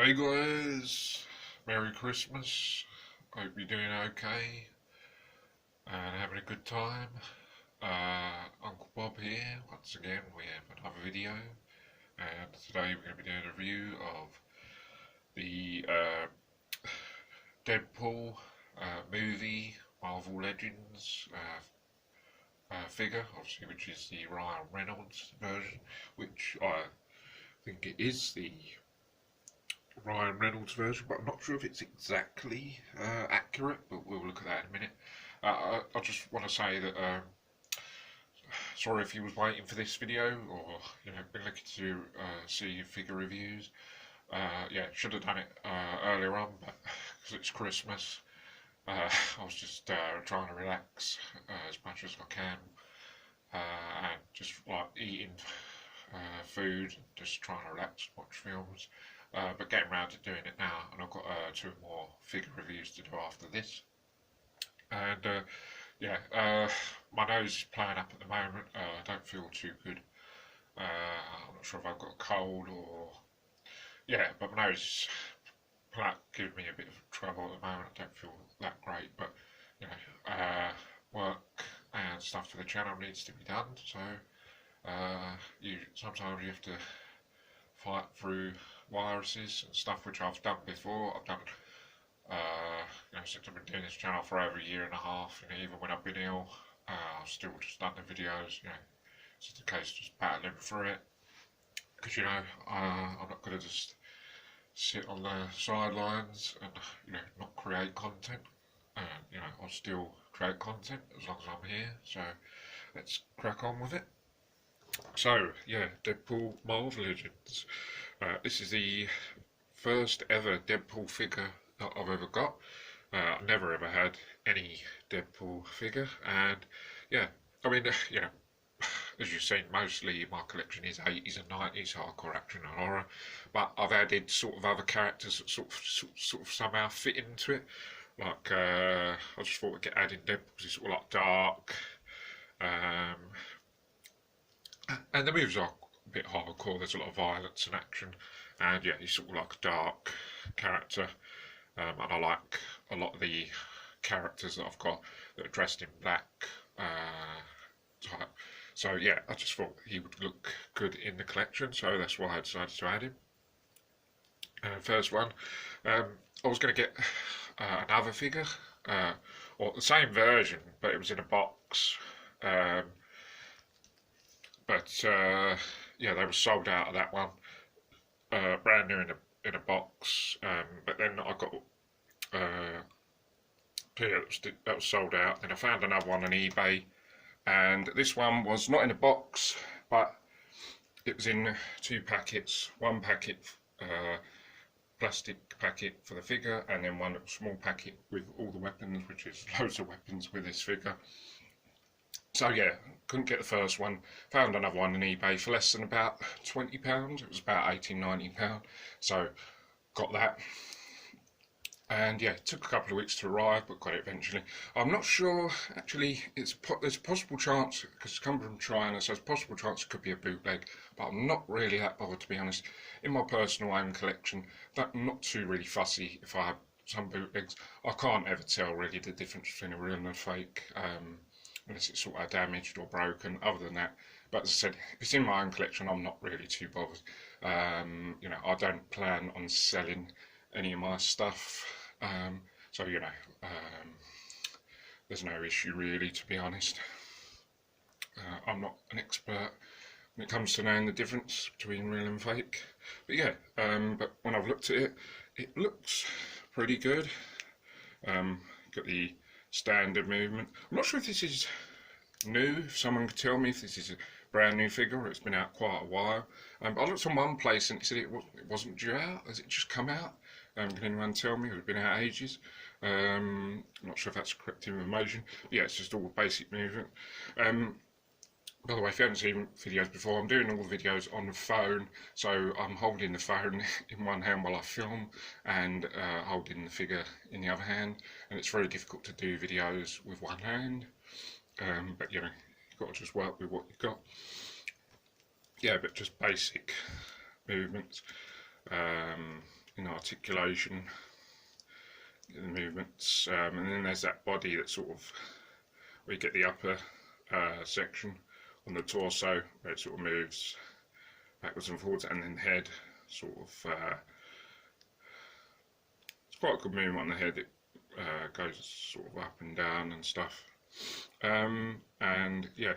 Hey guys, Merry Christmas. Hope you're doing okay and having a good time. Uncle Bob here. Once again, we have another video, and today we're going to be doing a review of the Deadpool movie, Marvel Legends figure, obviously, which is the Ryan Reynolds version, which I think it is the Ryan Reynolds version, but I'm not sure if it's exactly accurate, but we'll look at that in a minute. I just want to say that sorry if you was waiting for this video, or been looking to see figure reviews. Yeah, should have done it earlier on, but because it's Christmas, I was just trying to relax as much as I can, and just like eating food, just trying to relax, watch films. But getting around to doing it now, and I've got two more figure reviews to do after this. And my nose is playing up at the moment. I don't feel too good. I'm not sure if I've got a cold or but my nose is giving me a bit of trouble at the moment. I don't feel that great, but work and stuff for the channel needs to be done. So sometimes you have to fight through viruses and stuff, which I've done before. I've done since I've been doing this channel for over a year and a half, even when I've been ill, I've still just done the videos. It's just a case of just battling through it, because I'm not going to just sit on the sidelines and not create content. I'll still create content as long as I'm here, so let's crack on with it. So yeah, Deadpool Marvel Legends. This is the first ever Deadpool figure that I've ever got. I've never ever had any Deadpool figure, and I mean, as you've seen, mostly my collection is 80s and 90s hardcore action and horror, but I've added sort of other characters that sort of somehow fit into it. Like I just thought we'd get adding Deadpool because it's sort of like dark, and the moves are a bit hardcore. There's a lot of violence and action, and he's sort of like a dark character, and I like a lot of the characters that I've got that are dressed in black type. So I just thought he would look good in the collection, so that's why I decided to add him. First one, I was going to get another figure, or the same version, but it was in a box. They were sold out of that one, brand new in a box. But then I got that was sold out. Then I found another one on eBay, and this one was not in a box, but it was in two packets. One packet, plastic packet for the figure, and then one little small packet with all the weapons, which is loads of weapons with this figure. So couldn't get the first one. Found another one on eBay for less than about £20. It was about £18–19. So got that. And it took a couple of weeks to arrive, but got it eventually. I'm not sure, actually, there's a possible chance, because it's come from China, so there's a possible chance it could be a bootleg, but I'm not really that bothered, to be honest. In my personal own collection, I'm not too really fussy if I have some bootlegs. I can't ever tell really the difference between a real and a fake, unless it's sort of damaged or broken. Other than that, but as I said, if it's in my own collection, I'm not really too bothered. I don't plan on selling any of my stuff, so there's no issue really, to be honest. I'm not an expert when it comes to knowing the difference between real and fake, but but when I've looked at it, it looks pretty good. Got the standard movement. I'm not sure if this is new, if someone could tell me if this is a brand new figure or it's been out quite a while. I looked on one place and it said it wasn't due out. Has it just come out? Can anyone tell me? It's been out ages. I'm not sure if that's correct information. But it's just all basic movement. By the way, if you haven't seen videos before, I'm doing all the videos on the phone, so I'm holding the phone in one hand while I film, and holding the figure in the other hand, and it's very difficult to do videos with one hand, but you've got to just work with what you've got. But just basic movements. in articulation, the movements, and then there's that body that sort of, where you get the upper section on the torso where it sort of moves backwards and forwards, and then the head sort of, it's quite a good movement on the head. It goes sort of up and down and stuff, and yeah,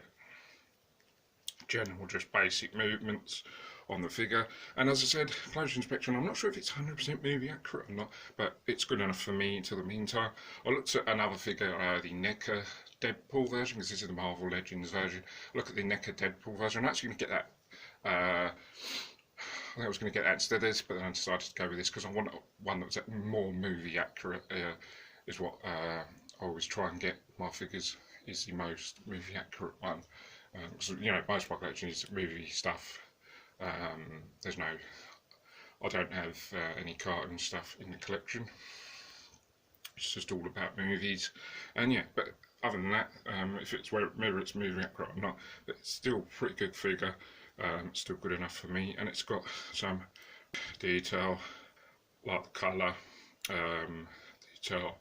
general just basic movements on the figure. And as I said, close inspection, I'm not sure if it's 100% movie accurate or not, but it's good enough for me until the meantime. I looked at another figure, the NECA Deadpool version, because this is the Marvel Legends version. Look at the NECA Deadpool version. I'm actually going to get that. I think I was going to get that instead of this, but then I decided to go with this because I want one that was more movie accurate. Is what I always try and get my figures, is the most movie accurate one. Because you know, most of my collection is movie stuff. There's no, I don't have any cartoon stuff in the collection. It's just all about movies, and yeah. But other than that, if it's whether it's movie accurate or not, it's still a pretty good figure. It's still good enough for me, and it's got some detail, like the colour, detail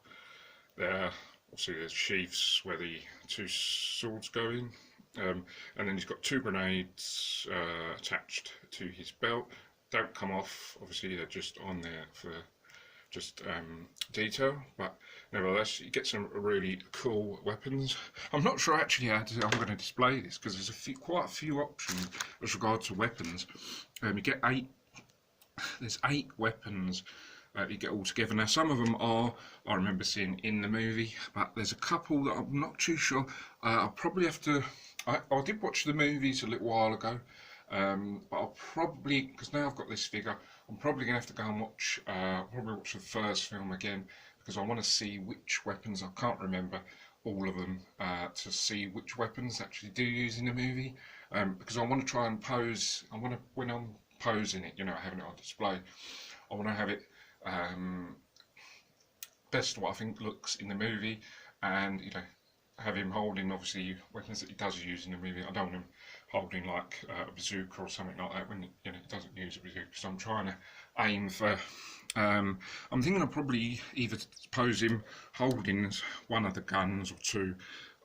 there. Obviously, there's sheaths where the two swords go in. And then he's got two grenades attached to his belt. Don't come off, obviously they're just on there for just detail, but nevertheless you get some really cool weapons. I'm not sure actually how I'm going to display this, because there's quite a few options as regards to weapons. You get there's 8 weapons you get all together. Now some of them I remember seeing in the movie, but there's a couple that I'm not too sure. I'll probably have to, I did watch the movies a little while ago, but I'll probably, because now I've got this figure, I'm probably going to have to go and watch, probably watch the first film again, because I want to see which weapons, I can't remember all of them, to see which weapons actually do use in the movie, because I want to try and pose, when I'm posing it, you know, having it on display, I want to have it best what I think looks in the movie, and you know, have him holding obviously weapons that he does use in the movie. I don't want him holding like a bazooka or something like that when you know he doesn't use a bazooka. So I'm trying to aim for. I'm thinking I'll probably either pose him holding one of the guns or two,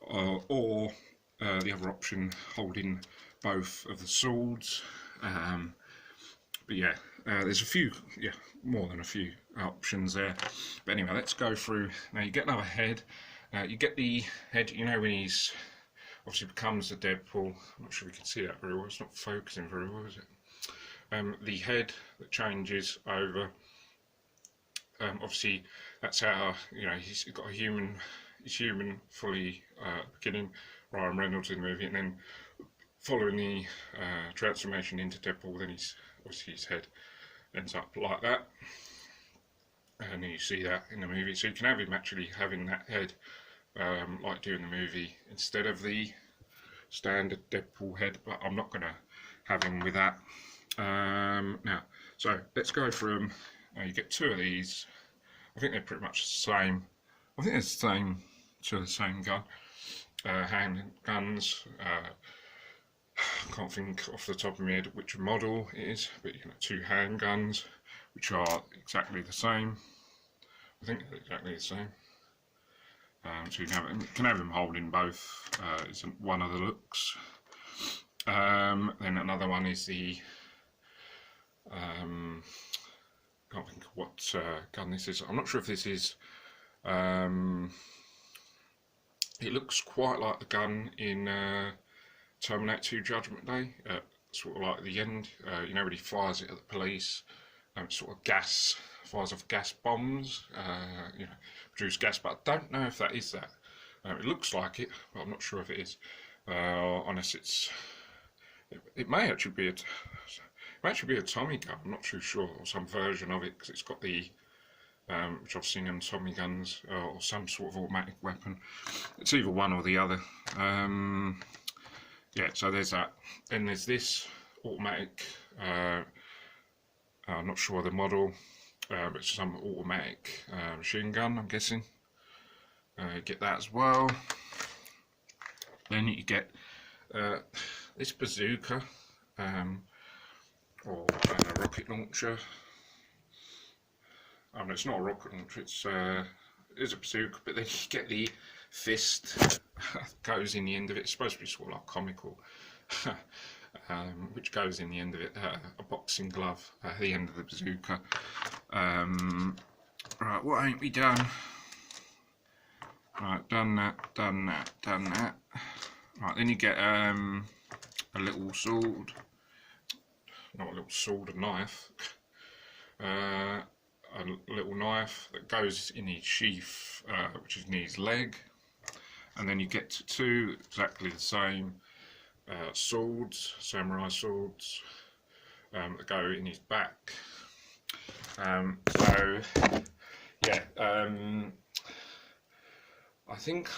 or the other option holding both of the swords. But yeah, there's a few, yeah, more than a few options there. But anyway, let's go through. Now you get another head. You get the head, you know, when he's obviously becomes the Deadpool. I'm not sure we can see that very well. It's not focusing very well, is it? The head that changes over. Obviously, that's how, you know, he's got a human. He's human fully beginning, Ryan Reynolds in the movie, and then following the transformation into Deadpool, then he's obviously his head ends up like that, and you see that in the movie. So you can have him actually having that head like doing the movie instead of the standard Deadpool head, but I'm not going to have him with that. Now, so let's go through them. You get 2 of these. I think they're pretty much the same. I think they're the same, to the same gun. Hand guns. I can't think off the top of my head which model it is, but you get 2 handguns which are exactly the same. I think they're exactly the same. So you can have them holding both. Is one of the looks. Then another one is the can't think of what gun this is. I'm not sure if this is. It looks quite like the gun in Terminator 2 Judgment Day, sort of like at the end, you know, when he fires it at the police, sort of gas, fires off gas bombs, you know, produce gas, but I don't know if that is that. It looks like it, but I'm not sure if it is. Unless it may actually be a Tommy gun, I'm not too sure, or some version of it, because it's got the, which I've seen in Tommy guns, or some sort of automatic weapon. It's either one or the other. Yeah, so there's that. Then there's this automatic, I'm not sure the model, but it's some automatic machine gun, I'm guessing. Get that as well. Then you get this bazooka, or a rocket launcher. I mean, it's not a rocket launcher, it's a bazooka, but then you get the fist goes in the end of it. It's supposed to be sort of like comical, which goes in the end of it, a boxing glove at the end of the bazooka. Right, what ain't we done? Right, done that, done that, done that. Right, then you get a little sword, not a little sword, a knife. A little knife that goes in his sheath, which is in his leg, and then you get two exactly the same swords, samurai swords, that go in his back. So yeah, I think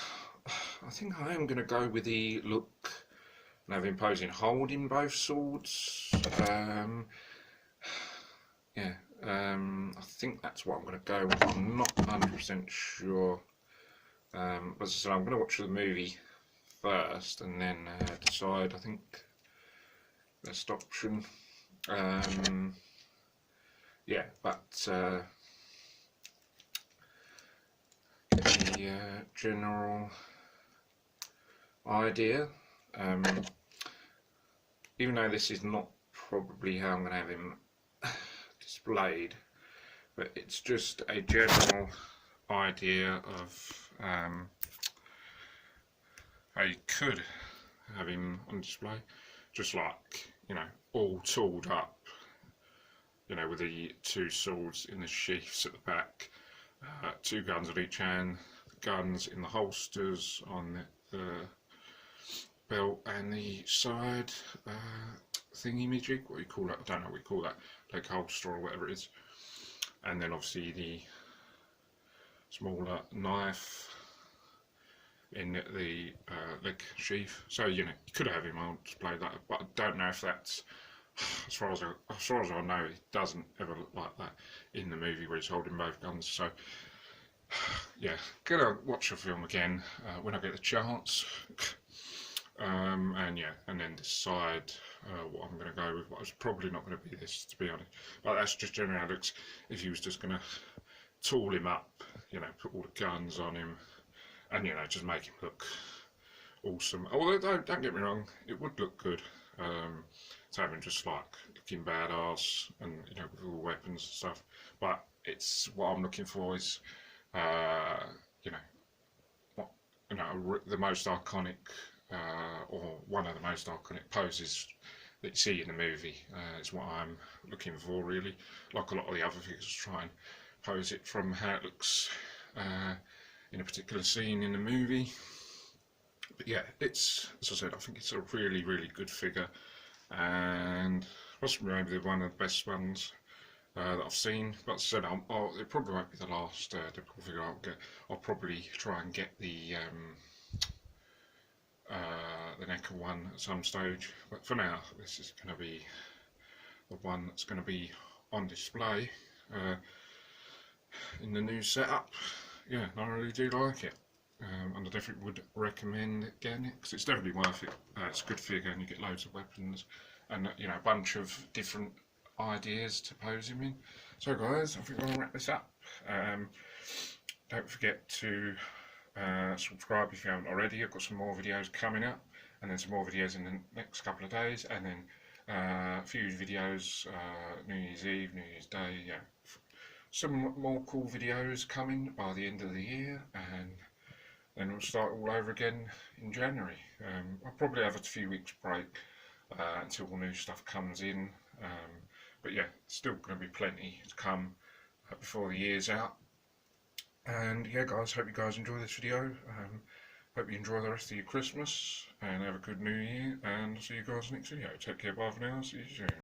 I am going to go with the look and have him posing holding both swords. Yeah. I think that's what I'm going to go with. I'm not 100% sure. As I said, I'm going to watch the movie first and then decide. I think best option. Yeah, but the general idea. Even though this is not probably how I'm going to have him displayed, but it's just a general idea of how you could have him on display, just like, you know, all tooled up, you know, with the two swords in the sheaths at the back, two guns at each hand, the guns in the holsters on the belt and the side thingy majig, what do you call that? I don't know what you call that, leg holster or whatever it is. And then obviously the smaller knife in the leg sheath. So, you know, you could have him on display that, but I don't know if that's, as far as I know, it doesn't ever look like that in the movie where he's holding both guns. So yeah, gonna watch the film again when I get the chance. And yeah, and then decide what I'm going to go with. But it's probably not going to be this, to be honest. But that's just generally how it looks. If he was just going to tool him up, you know, put all the guns on him, and, you know, just make him look awesome. Although don't get me wrong, it would look good. To have him just like looking badass and, you know, with all the weapons and stuff. But it's what I'm looking for is, you know, the most iconic. Or one of the most iconic poses that you see in the movie is what I'm looking for, really. Like a lot of the other figures, try and pose it from how it looks in a particular scene in the movie. But yeah, it's, as I said, I think it's a really, really good figure, and possibly maybe one of the best ones that I've seen. But as I said, it probably won't be the last Deadpool figure I'll get. I'll probably try and get the NECA one at some stage, but for now this is going to be the one that's going to be on display in the new setup. Yeah, I really do like it, and I definitely would recommend getting it because it's definitely worth it. It's a good figure and you get loads of weapons and, you know, a bunch of different ideas to pose him in. So guys, I think I'll wrap this up. Don't forget to subscribe if you haven't already. I've got some more videos coming up, and then some more videos in the next couple of days, and then a few videos New Year's Eve, New Year's Day, yeah. Some more cool videos coming by the end of the year, and then we'll start all over again in January. I'll probably have a few weeks break until all new stuff comes in, but yeah, still going to be plenty to come before the year's out. And yeah guys, hope you guys enjoy this video. Hope you enjoy the rest of your Christmas and have a good New Year, and I'll see you guys next video. Take care, bye for now, see you soon.